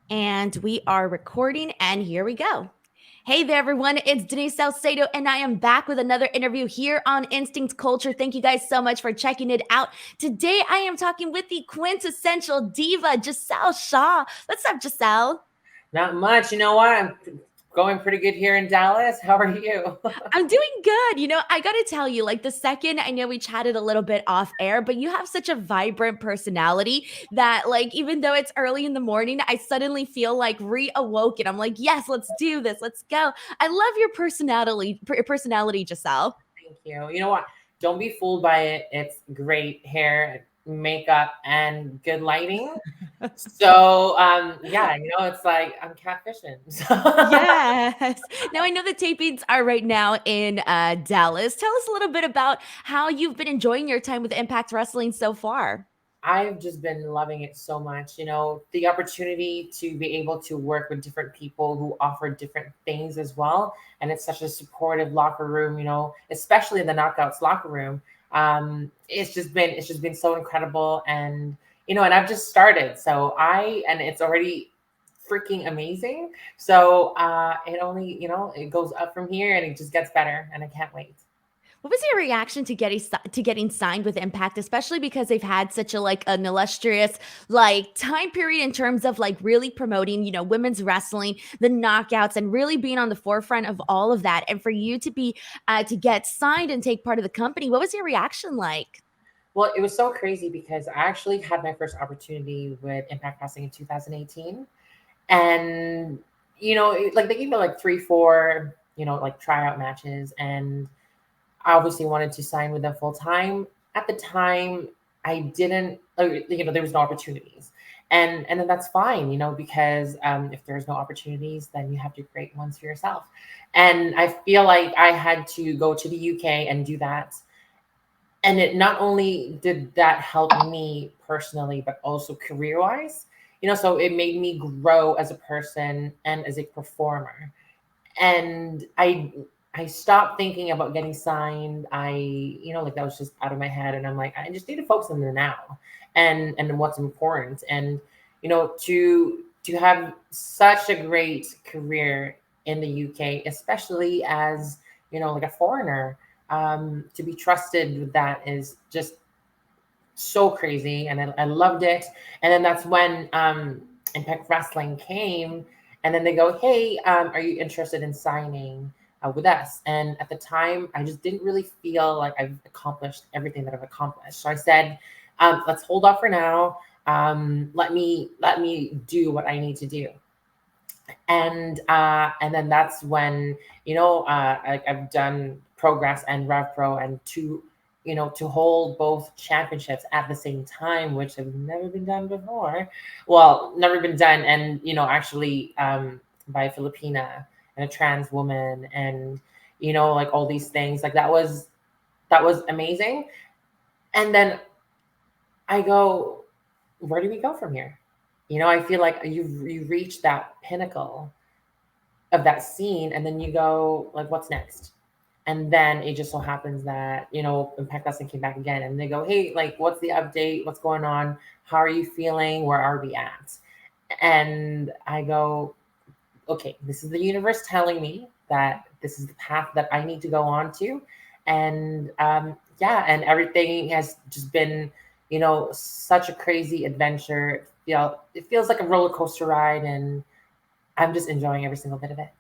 And we are recording, and here we go. Hey there, everyone. It's Denise Salcedo, and I am back with another interview here on Instinct Culture. Thank you guys so much for checking it out. Today, I am talking with the quintessential diva, Gisele Shaw. What's up, Gisele? Not much. You know what? I'm going pretty good here in Dallas. How are you? I'm doing good. I got to tell you, like the second I know we chatted a little bit off air, but you have such a vibrant personality that, like, even though it's early in the morning, I suddenly feel like reawoken. I'm like, yes, let's do this. Let's go. I love your personality, Giselle. Thank you. You know what? Don't be fooled by it. It's great hair, makeup, and good lighting. So, yeah, it's like I'm catfishing. Yes. Now I know the tapings are right now in Dallas. Tell us a little bit about how you've been enjoying your time with Impact Wrestling so far. I've just been loving it so much. The opportunity to be able to work with different people who offer different things as well. And it's such a supportive locker room, especially in the knockouts locker room. It's just been so incredible. And I've just started. And it's already freaking amazing. So it only, it goes up from here and it just gets better. And I can't wait. What was your reaction to getting signed with Impact, especially because they've had such a like an illustrious like time period in terms of like really promoting, women's wrestling, the knockouts, and really being on the forefront of all of that. And for you to be to get signed and take part of the company, what was your reaction like? Well, it was so crazy because I actually had my first opportunity with Impact Wrestling in 2018. And, like they gave me like three, four, like tryout matches. And I obviously wanted to sign with them full time. At the time, I didn't, there was no opportunities. And then that's fine, because if there's no opportunities, then you have to create ones for yourself. And I feel like I had to go to the UK and do that, and it not only did that help me personally but also career wise, so it made me grow as a person and as a performer. And I stopped thinking about getting signed. Like that was just out of my head, and I'm like, I just need to focus on the now and what's important. And to have such a great career in the UK, especially as like a foreigner, to be trusted with that is just so crazy, and I loved it. And then that's when Impact Wrestling came, and then they go, "Hey, are you interested in signing with us?" And at the time, I just didn't really feel like I've accomplished everything that I've accomplished. So I said, "Let's hold off for now. Let me do what I need to do." And then that's when I've done Progress and Rev Pro, and to hold both championships at the same time, which have never been done before. Well, never been done, and actually by a Filipina and a trans woman, and like all these things, like that was amazing. And then I go, where do we go from here? I feel like you reach that pinnacle of that scene, and then you go like, what's next? And then it just so happens that Impact Wrestling came back again, and they go, hey, like, what's the update, what's going on, how are you feeling, where are we at? And I go, okay, this is the universe telling me that this is the path that I need to go on to. And yeah, and everything has just been such a crazy adventure. It feels like a roller coaster ride, and I'm just enjoying every single bit of it.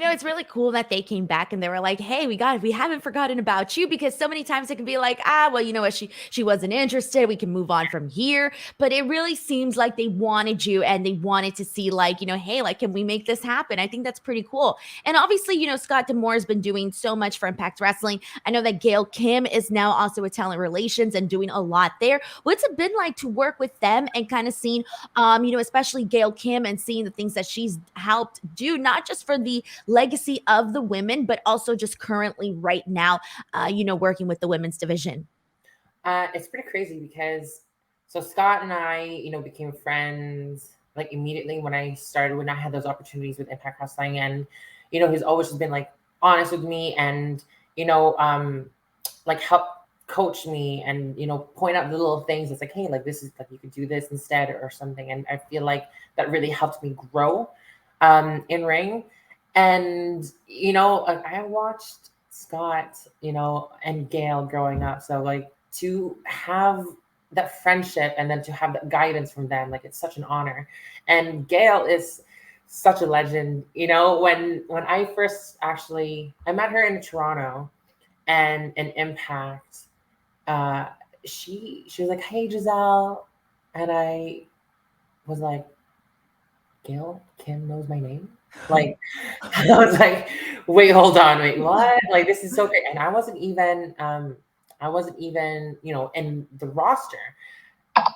It's really cool that they came back and they were like, "Hey, we haven't forgotten about you," because so many times it can be like, well, you know what, she wasn't interested. We can move on from here. But it really seems like they wanted you and they wanted to see like, hey, like, can we make this happen? I think that's pretty cool. And obviously, Scott D'Amore has been doing so much for Impact Wrestling. I know that Gail Kim is now also with Talent Relations and doing a lot there. What's it been like to work with them and kind of seeing, especially Gail Kim, and seeing the things that she's helped do, not just for the legacy of the women, but also just currently right now, working with the women's division. It's pretty crazy because so Scott and I, became friends like immediately when I had those opportunities with Impact Wrestling. And he's always just been like honest with me, and like help coach me and point out the little things. It's like, hey, like this is like you could do this instead or something. And I feel like that really helped me grow in ring. And I watched Scott, and Gail growing up. So like to have that friendship and then to have that guidance from them, like it's such an honor. And Gail is such a legend. When I first actually I met her in Toronto and in Impact, uh, she was like, "Hey, Gisele," and I was like, "Gail Kim knows my name." Like I was like, "Wait, hold on, wait, what?" Like this is so great, and I wasn't even in the roster,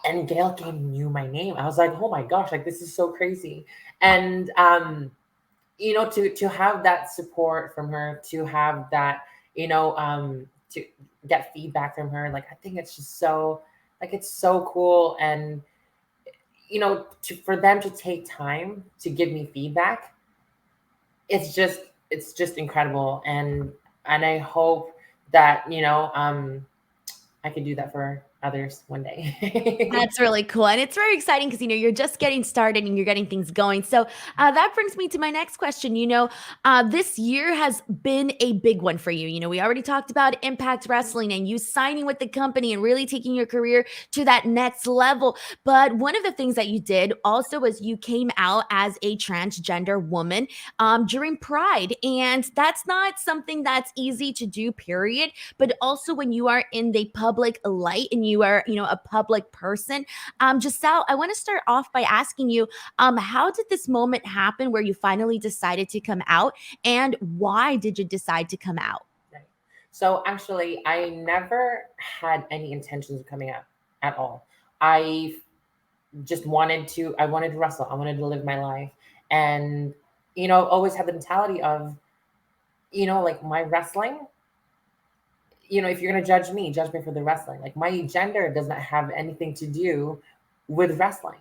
and Gail Kim knew my name. I was like, "Oh my gosh, like this is so crazy," and to have that support from her, to have that, to get feedback from her, like I think it's just so, like it's so cool. And for them to take time to give me feedback, it's just incredible. And I hope that I could do that for others one day. That's really cool. And it's very exciting because, you're just getting started and you're getting things going. So that brings me to my next question. This year has been a big one for you. We already talked about Impact Wrestling and you signing with the company and really taking your career to that next level. But one of the things that you did also was you came out as a transgender woman during Pride. And that's not something that's easy to do, period. But also when you are in the public light and you are, a public person. Gisele, I want to start off by asking you, how did this moment happen where you finally decided to come out, and why did you decide to come out? Right. So actually, I never had any intentions of coming out at all. I just I wanted to wrestle. I wanted to live my life. And, always had the mentality of, like my wrestling, if you're going to judge me for the wrestling. Like my gender does not have anything to do with wrestling,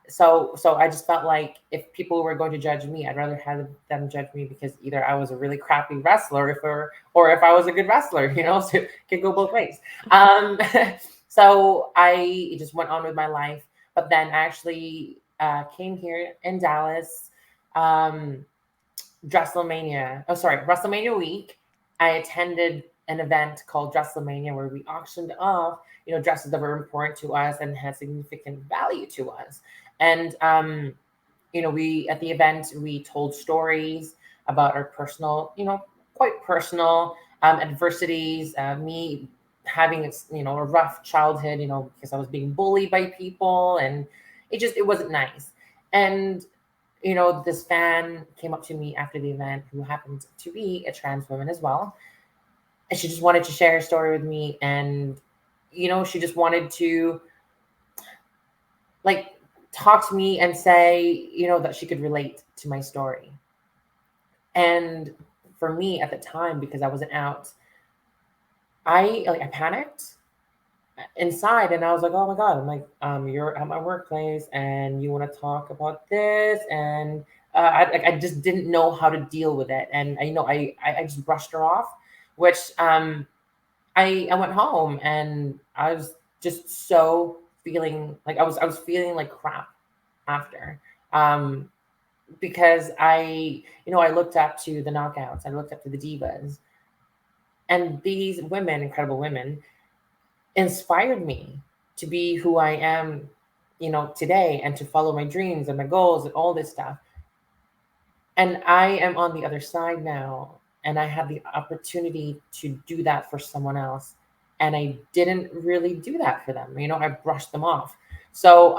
so I just felt like if people were going to judge me, I'd rather have them judge me because either I was a really crappy wrestler, or if I was a good wrestler, so it could go both ways. Um, so I just went on with my life. But then I actually came here in Dallas, um, WrestleMania week. I attended an event called WrestleMania where we auctioned off, dresses that were important to us and had significant value to us. And we at the event we told stories about our personal, quite personal adversities. Me having a rough childhood, because I was being bullied by people, and it wasn't nice. And this fan came up to me after the event who happened to be a trans woman as well. And she just wanted to share her story with me. And, she just wanted to like talk to me and say, that she could relate to my story. And for me at the time, because I wasn't out, I panicked inside, and I was like, oh my God, I'm like, you're at my workplace and you want to talk about this. And I just didn't know how to deal with it. And I just brushed her off, which I went home and I was just so feeling like I was feeling like crap after. Um, because I looked up to the knockouts, I looked up to the divas, and these women, incredible women, inspired me to be who I am, today, and to follow my dreams and my goals and all this stuff. And I am on the other side now, and I have the opportunity to do that for someone else. And I didn't really do that for them. I brushed them off. So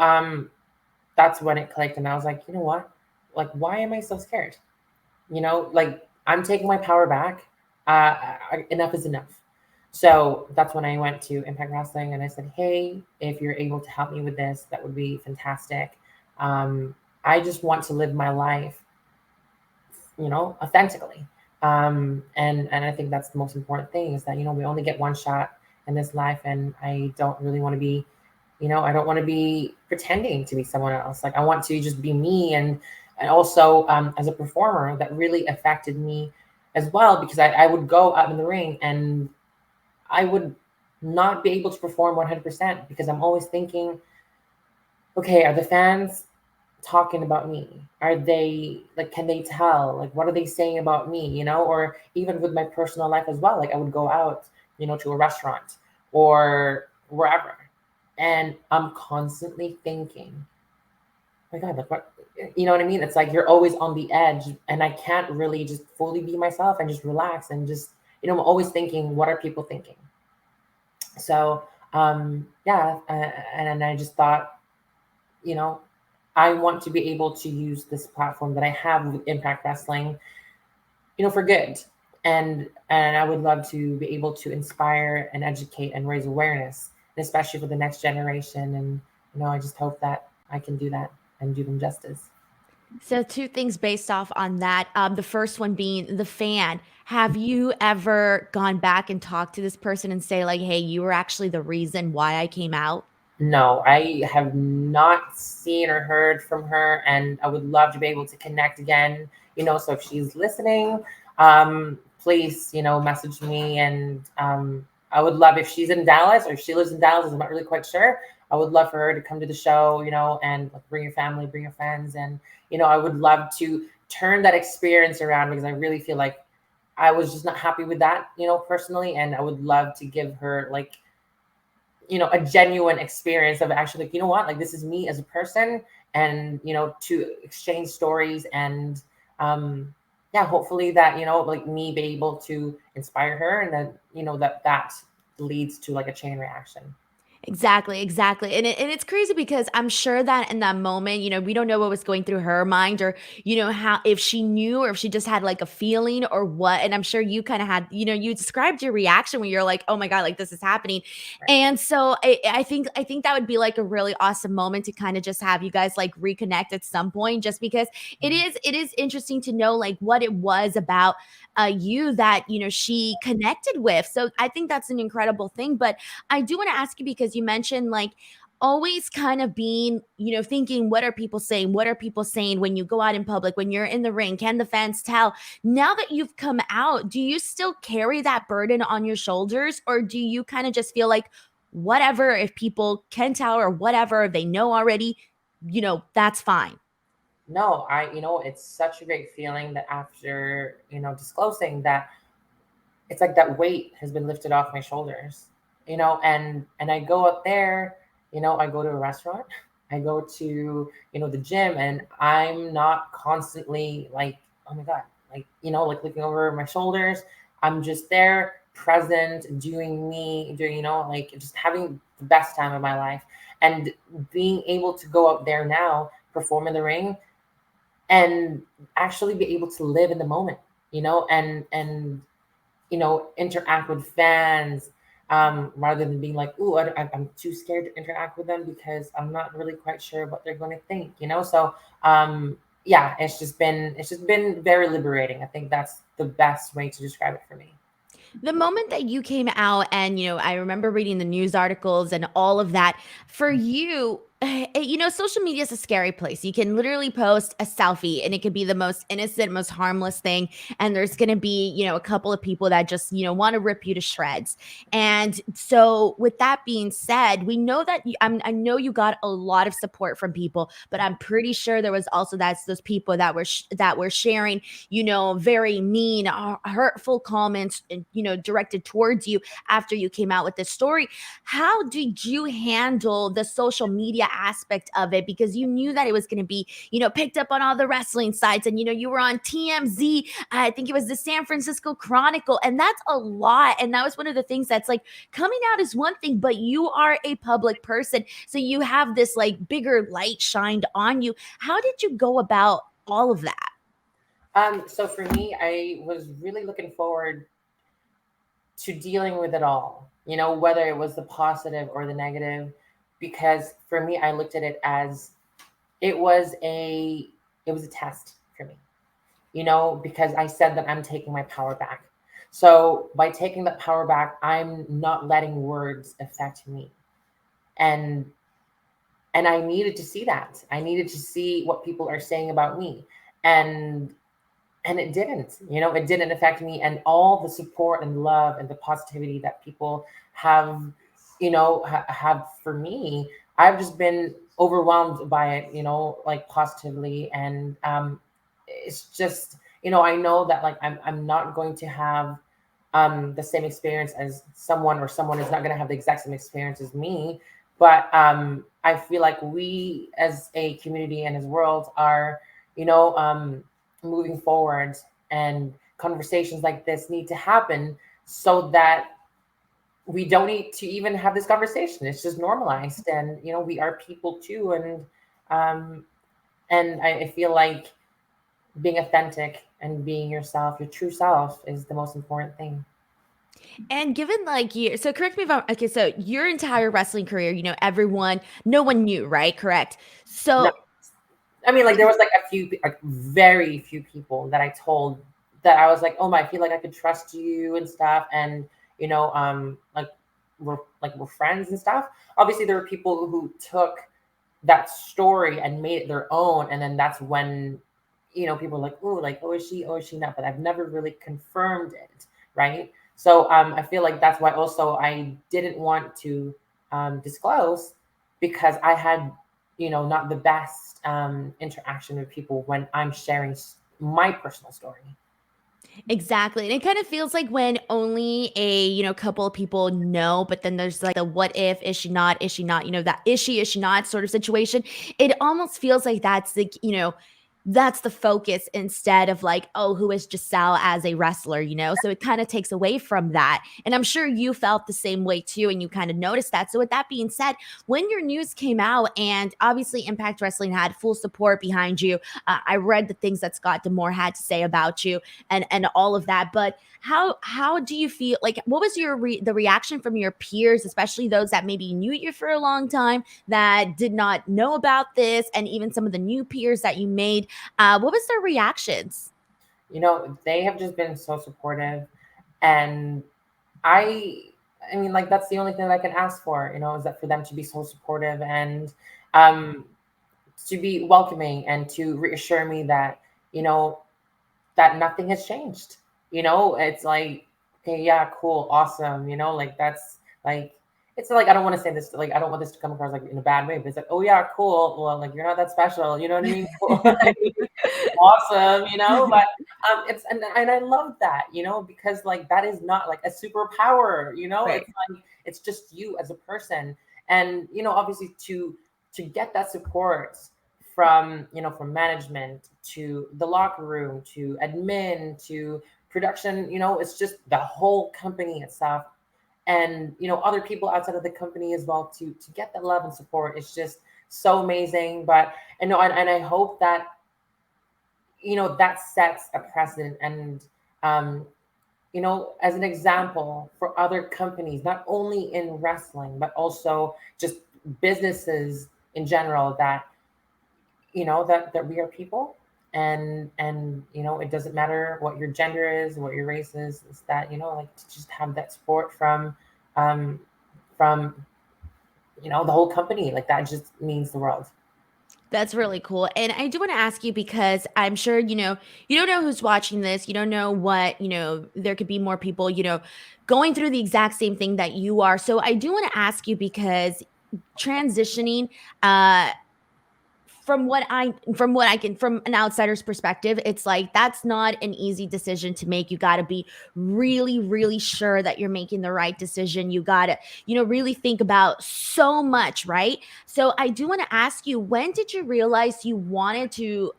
that's when it clicked, and I was like, you know what? Like, why am I so scared? Like I'm taking my power back. Enough is enough. So that's when I went to Impact Wrestling and I said, hey, if you're able to help me with this, that would be fantastic. I just want to live my life, authentically. And I think that's the most important thing is that, we only get one shot in this life. And I don't really want to be, I don't want to be pretending to be someone else. Like I want to just be me. And also as a performer, that really affected me as well, because I would go out in the ring and I would not be able to perform 100% because I'm always thinking, okay, are the fans talking about me? Are they like, can they tell? Like, what are they saying about me? Or even with my personal life as well. Like, I would go out, to a restaurant or wherever, and I'm constantly thinking, oh my God, like what, you know what I mean? It's like you're always on the edge, and I can't really just fully be myself and just relax and just, I'm always thinking, what are people thinking? So, yeah, and I just thought, you know, I want to be able to use this platform that I have with Impact Wrestling, for good. And I would love to be able to inspire and educate and raise awareness, and especially for the next generation. And I just hope that I can do that and do them justice. So, two things based off on that. The first one being the fan. Have you ever gone back and talked to this person and say, like, hey, you were actually the reason why I came out? No, I have not seen or heard from her, and I would love to be able to connect again. So if she's listening, please, message me, and I would love, if she's in Dallas or if she lives in Dallas, I'm not really quite sure. I would love for her to come to the show, and like, bring your family, bring your friends, and I would love to turn that experience around because I really feel like I was just not happy with that, personally, and I would love to give her like a genuine experience of actually, like, what, like, this is me as a person, and to exchange stories, and yeah, hopefully that, like, me be able to inspire her, and then that leads to like a chain reaction. Exactly, exactly. And it's crazy because I'm sure that in that moment, we don't know what was going through her mind or, how if she knew or if she just had like a feeling or what. And I'm sure you kind of had, you described your reaction when you're like, oh my God, like this is happening. Right. And so I think that would be like a really awesome moment to kind of just have you guys like reconnect at some point, just because it is interesting to know like what it was about you that she connected with. So I think that's an incredible thing. But I do want to ask you because you mentioned like always kind of being, thinking, what are people saying? What are people saying when you go out in public, when you're in the ring? Can the fans tell? Now that you've come out, do you still carry that burden on your shoulders? Or do you kind of just feel like, whatever, if people can tell or whatever, they know already, that's fine? No, it's such a great feeling that after disclosing that, it's like that weight has been lifted off my shoulders, and I go up there, I go to a restaurant, I go to, the gym, and I'm not constantly like, oh my God, like, like looking over my shoulders. I'm just there, present, doing me, doing, like just having the best time of my life. And being able to go out there now, perform in the ring, and actually be able to live in the moment, and interact with fans, rather than being like, "Ooh, I'm too scared to interact with them because I'm not really quite sure what they're going to think." So, yeah, it's just been very liberating. I think that's the best way to describe it for me. The moment that you came out and, I remember reading the news articles and all of that, for you, social media is a scary place. You can literally post a selfie and it could be the most innocent, most harmless thing. And there's going to be, a couple of people that just, want to rip you to shreds. And so, with that being said, we know that I know you got a lot of support from people, but I'm pretty sure there was also those people that were sharing, very mean, hurtful comments, directed towards you after you came out with this story. How did you handle the social media aspect of it? Because you knew that it was going to be, picked up on all the wrestling sites, and you were on TMZ. I think it was the San Francisco Chronicle, and that's a lot. And that was one of the things that's like, coming out is one thing, but you are a public person, so you have this like bigger light shined on you. How did you go about all of that? So for me, I was really looking forward to dealing with it all, whether it was the positive or the negative, because for me, I looked at it as it was a it was a test for me, because I said that I'm taking my power back. So by taking that power back, I'm not letting words affect me. And I needed to see that. I needed to see what people are saying about me. And and it didn't, it didn't affect me. And all the support and love and the positivity that people have, have for me, I've just been overwhelmed by it, like positively. And it's just, I know that like I'm not going to have the same experience as someone, or someone is not going to have the exact same experience as me. But I feel like we as a community and as world are, moving forward, and conversations like this need to happen so that we don't need to even have this conversation. It's just normalized, and we are people too. Um, and I feel like being authentic and being yourself, your true self, is the most important thing. And given like you, so correct me if I'm okay. So your entire wrestling career, everyone, no one knew, right? Correct. No, So I mean, like there was like a few, like very few people that I told that I was like, oh my, I feel like I could trust you and stuff, and like we're friends and stuff. Obviously, there were people who took that story and made it their own, and then that's when people were like, oh, like, oh, is she, oh, is she not? But I've never really confirmed it, right? So I feel like that's why also I didn't want to disclose, because I had not the best interaction with people when I'm sharing my personal story. exactly. And it kind of feels like when only a, couple of people know, but then there's like the what if, is she not, that is she not sort of situation. It almost feels like that's the, that's the focus instead of like, oh, who is Giselle as a wrestler, So it kind of takes away from that. And I'm sure you felt the same way too. And you kind of noticed that. So with that being said, when your news came out and obviously Impact Wrestling had full support behind you, I read the things that Scott D'Amore had to say about you and all of that. But how do you feel? Like, what was the reaction from your peers, especially those that maybe knew you for a long time that did not know about this, and even some of the new peers that you made? What was their reactions? They have just been so supportive, and I I mean, like that's the only thing that I can ask for, is that for them to be so supportive, and um to be welcoming, and to reassure me that, you know, that nothing has changed. It's like, okay, yeah, cool, awesome, like that's like, it's like, I don't want to say this, like I don't want this to come across like in a bad way, but it's like, oh yeah, cool. Well, like you're not that special, you know what I mean? Cool. Awesome, but it's, and I love that, because like that is not like a superpower, Right. it's like it's just you as a person. And obviously to get that support from from management to the locker room to admin to production, it's just the whole company itself, and other people outside of the company as well, to get that love and support. It's just so amazing. But and I hope that that sets a precedent, and um, as an example for other companies, not only in wrestling, but also just businesses in general, that that we are people, and it doesn't matter what your gender is, what your race is. It's that like to just have that support um, from the whole company, like that just means the world. That's really cool. And I do want to ask you because I'm sure, you don't know who's watching this. You don't know what, there could be more people, going through the exact same thing that you are. So I do want to ask you because transitioning, uh, from what I can from an outsider's perspective, it's like that's not an easy decision to make. You got to be really really sure that you're making the right decision. You got to really think about so much, right? So I do want to ask you, when did you realize you wanted to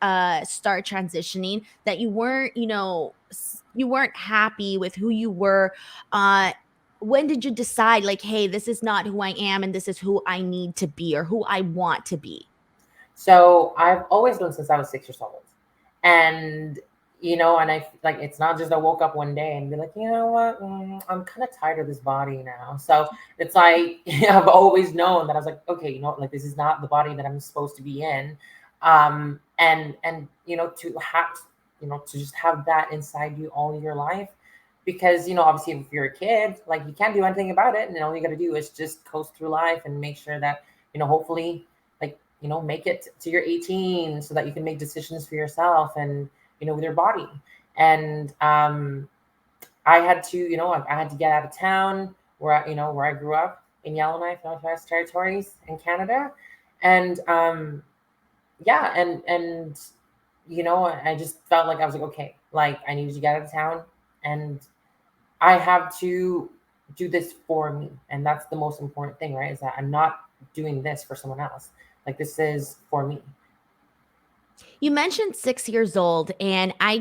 start transitioning, that you weren't you weren't happy with who you were? When did you decide like, hey, this is not who I am and this is who I need to be or who I want to be? So I've always known since I was 6 years old. And, and I like, it's not just I woke up one day and be like, you know what, I'm kind of tired of this body now. So it's like, I've always known that I was like, okay, like this is not the body that I'm supposed to be in. And, to have, to just have that inside you all your life. Because, obviously if you're a kid, like you can't do anything about it. And all you got to do is just coast through life and make sure that, hopefully, like make it to your 18 so that you can make decisions for yourself. And with your body. And I had to, I had to get out of town where I grew up in Yellowknife, Northwest Territories in Canada. And yeah, and I just felt like I was like, okay, like I needed to get out of town, and I have to do this for me. And that's the most important thing, right? Is that I'm not doing this for someone else. Like this is for me. You mentioned 6 years old, and I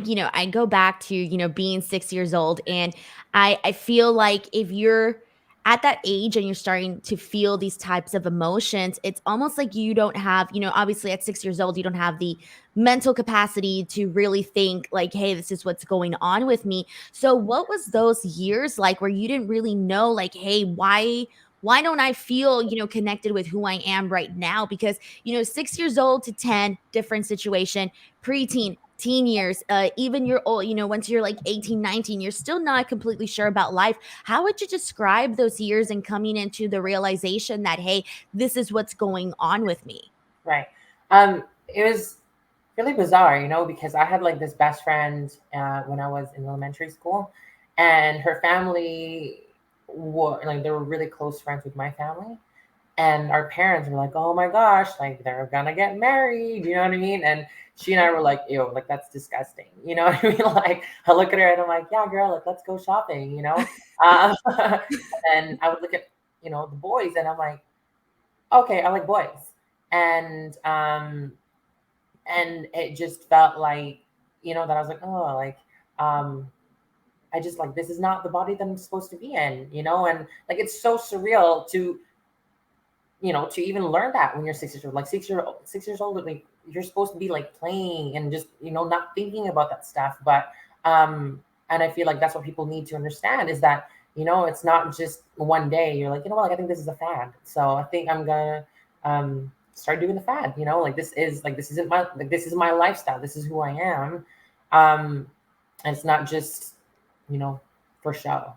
go back to, being 6 years old, and I feel like if you're at that age and you're starting to feel these types of emotions, it's almost like you don't have, obviously at 6 years old, you don't have the mental capacity to really think like, "Hey, this is what's going on with me." So what was those years like where you didn't really know like, "Hey, why don't I feel, connected with who I am right now?" Because 6 years old to 10, different situation, preteen, teen years, even you're old, once you're like 18, 19, you're still not completely sure about life. How would you describe those years and coming into the realization that, hey, this is what's going on with me? Right. It was really bizarre, because I had like this best friend when I was in elementary school, and her family were like they were really close friends with my family, and our parents were like, "Oh my gosh, like they're gonna get married," you know what I mean? And she and I were like, "Ew, like that's disgusting," you know what I mean? Like I look at her and I'm like, "Yeah, girl, like let's go shopping." And then I would look at the boys, and I'm like, "Okay, I like boys," and and it just felt like that I was like, oh, like um I just like this is not the body that I'm supposed to be in. And like it's so surreal to even learn that when you're 6 years old. Like 6 years old, like you're supposed to be like playing and just not thinking about that stuff. But and I feel like that's what people need to understand is that it's not just one day you're like, what, like I think this is a fad, so I think I'm gonna start doing the fad. Like this isn't my, like this is my lifestyle, this is who I am. And it's not just you know for show.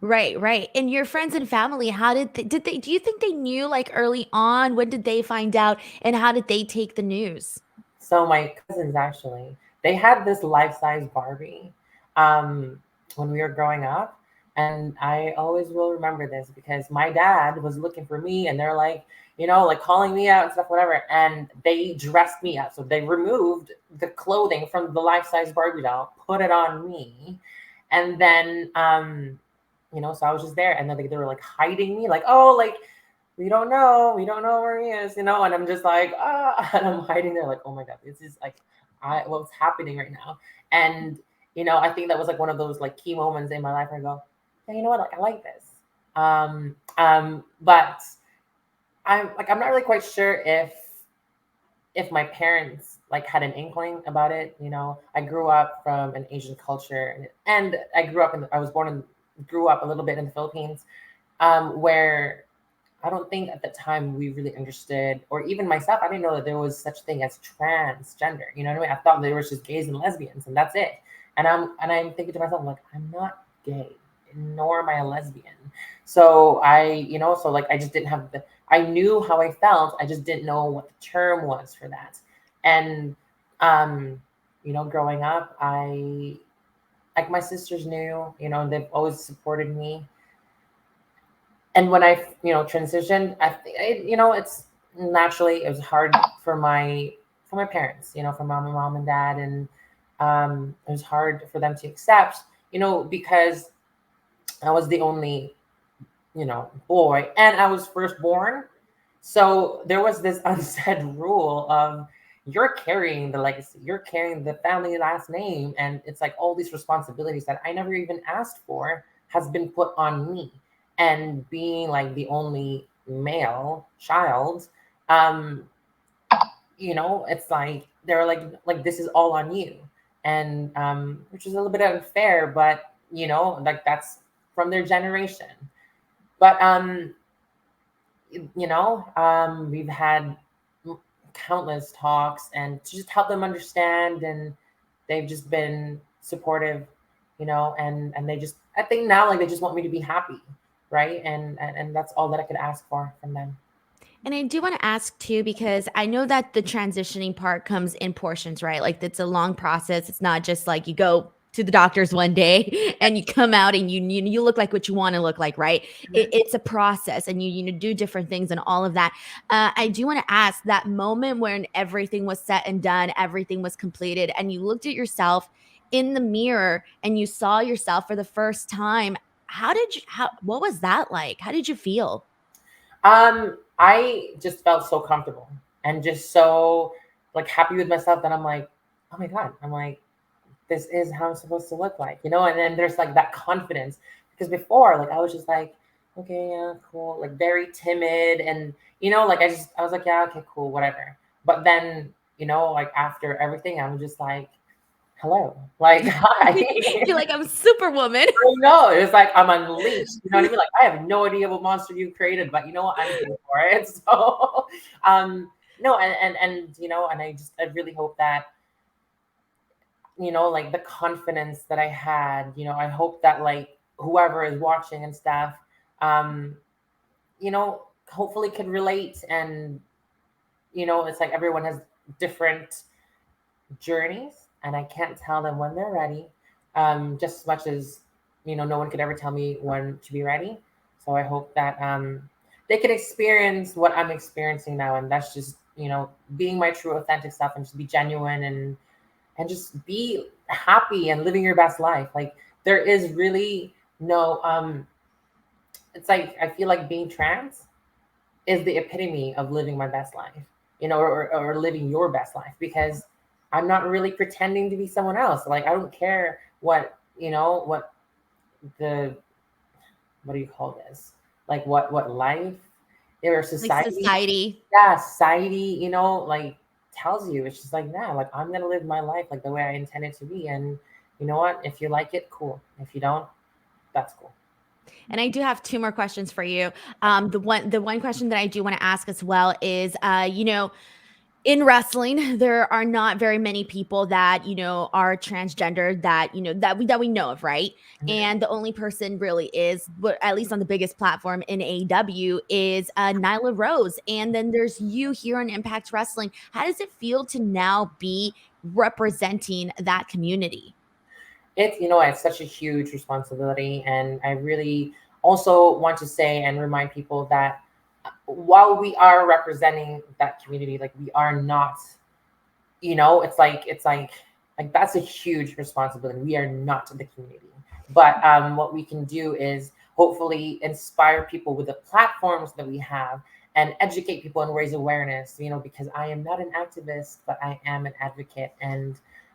Right, right. And your friends and family, how did they do you think they knew like early on? When did they find out? And how did they take the news? So my cousins actually, they had this life-size Barbie um, when we were growing up, and I always will remember this because my dad was looking for me, and they're like, like calling me out and stuff, whatever, and they dressed me up. So they removed the clothing from the life-size Barbie doll, put it on me, and then so I was just there, and then they were like hiding me, like, oh, like we don't know where he is. And I'm just like, ah, and I'm hiding there, like, oh my god, this is like, what's happening right now? And I think that was like one of those like key moments in my life where I go, yeah, you know what, like I like this. But I'm not really quite sure if my parents like had an inkling about it. I grew up from an Asian culture, and I was born and grew up a little bit in the Philippines, where I don't think at the time we really understood, or even myself, I didn't know that there was such thing as transgender. You know what I mean? I thought there was just gays and lesbians, and that's it. And I'm thinking to myself, like, I'm not gay, nor am I a lesbian. So so like I just didn't have I knew how I felt. I just didn't know what the term was for that. And um, growing up, I like my sisters knew. They've always supported me. And when I transitioned, I think it's naturally, it was hard for my parents, for mom and dad, and it was hard for them to accept, because I was the only boy, and I was firstborn. So there was this unsaid rule of, you're carrying the legacy, you're carrying the family last name, and it's like all these responsibilities that I never even asked for has been put on me. And being like the only male child, um, it's like they're like this is all on you, and which is a little bit unfair, but like that's from their generation. But we've had countless talks and to just help them understand, and they've just been supportive, and they just, I think now, like they just want me to be happy, right? And that's all that I could ask for from them. And I do want to ask too, because I know that the transitioning part comes in portions, right? Like it's a long process. It's not just like you go to the doctors one day and you come out and you look like what you want to look like, right? It's a process, and you do different things and all of that. I do want to ask that moment when everything was set and done, everything was completed, and you looked at yourself in the mirror and you saw yourself for the first time. What was that like? How did you feel? I just felt so comfortable and just so like happy with myself that I'm like, oh my God, I'm like, this is how I'm supposed to look like, and then there's like that confidence because before, like I was just like, okay, yeah, cool, like very timid and like I was like, yeah, okay, cool, whatever. But then, like after everything, I'm just like, hello, like hi. You're like, I'm Superwoman. I know. It was like I'm unleashed. You know what I mean? Like I have no idea what monster you created, but you know what? I'm here for it. So no, and and I really hope that, like the confidence that I had, I hope that like whoever is watching and stuff, um, hopefully could relate and it's like everyone has different journeys, and I can't tell them when they're ready. Just as much as no one could ever tell me when to be ready. So I hope that they can experience what I'm experiencing now, and that's just being my true authentic self and just be genuine and just be happy and living your best life. Like there is really no it's like I feel like being trans is the epitome of living my best life, or living your best life because I'm not really pretending to be someone else. Like I don't care what, what the what do you call this? Like what life or Like society, society. yeah, society, like tells you. It's just like, nah, like I'm gonna live my life like the way I intend it to be. And you know what? If you like it, cool. If you don't, that's cool. And I do have two more questions for you. The one question that I do want to ask as well is, in wrestling, there are not very many people that are transgender that that we know of, right? Mhm. And the only person really is, at least on the biggest platform in AEW, is Nyla Rose. And then there's you here on Impact Wrestling. How does it feel to now be representing that community? It's it's such a huge responsibility, and I really also want to say and remind people that while we are representing that community, like we are not, it's like that's a huge responsibility. We are not the community, but what we can do is hopefully inspire people with the platforms that we have and educate people and raise awareness. Because I am not an activist, but I am an advocate,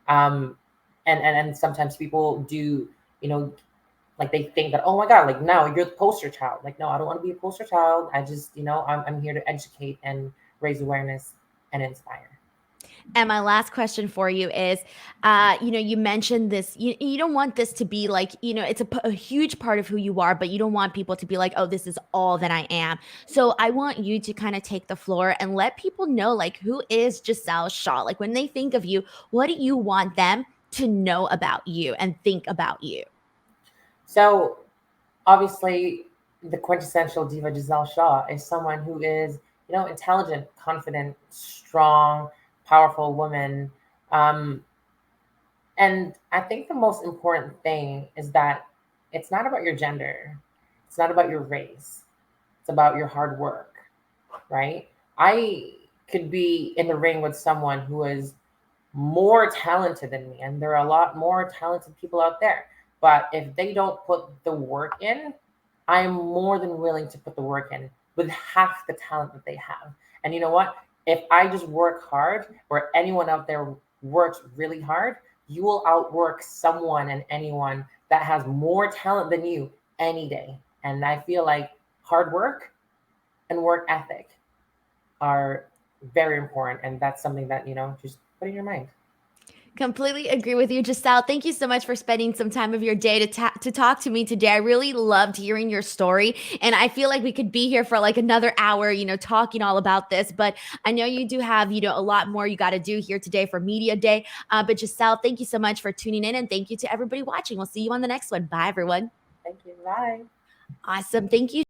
um, and sometimes people do, you know, like they think that, oh my God, like now you're the poster child. Like no, I don't want to be a poster child. I just, I'm here to educate and raise awareness and inspire. And my last question for you is, you mentioned this. You don't want this to be like, it's a huge part of who you are, but you don't want people to be like, oh, this is all that I am. So I want you to kind of take the floor and let people know, like, who is Gisele Shaw? Like, when they think of you, what do you want them to know about you and think about you? So obviously, the quintessential diva Giselle Shaw is someone who is, intelligent, confident, strong, powerful woman. Um, and I think the most important thing is that it's not about your gender, it's not about your race, it's about your hard work, right? I could be in the ring with someone who is more talented than me, and there are a lot more talented people out there. But if they don't put the work in, I'm more than willing to put the work in with half the talent that they have. And you know what? If I just work hard, or anyone out there works really hard, you will outwork someone and anyone that has more talent than you any day. And I feel like hard work and work ethic are very important. And that's something that, just put in your mind. Completely agree with you, Giselle. Thank you so much for spending some time of your day to talk to me today. I really loved hearing your story, and I feel like we could be here for like another hour, talking all about this. But I know you do have, a lot more you got to do here today for Media Day. But Giselle, thank you so much for tuning in, and thank you to everybody watching. We'll see you on the next one. Bye, everyone. Thank you. Bye. Awesome. Thank you.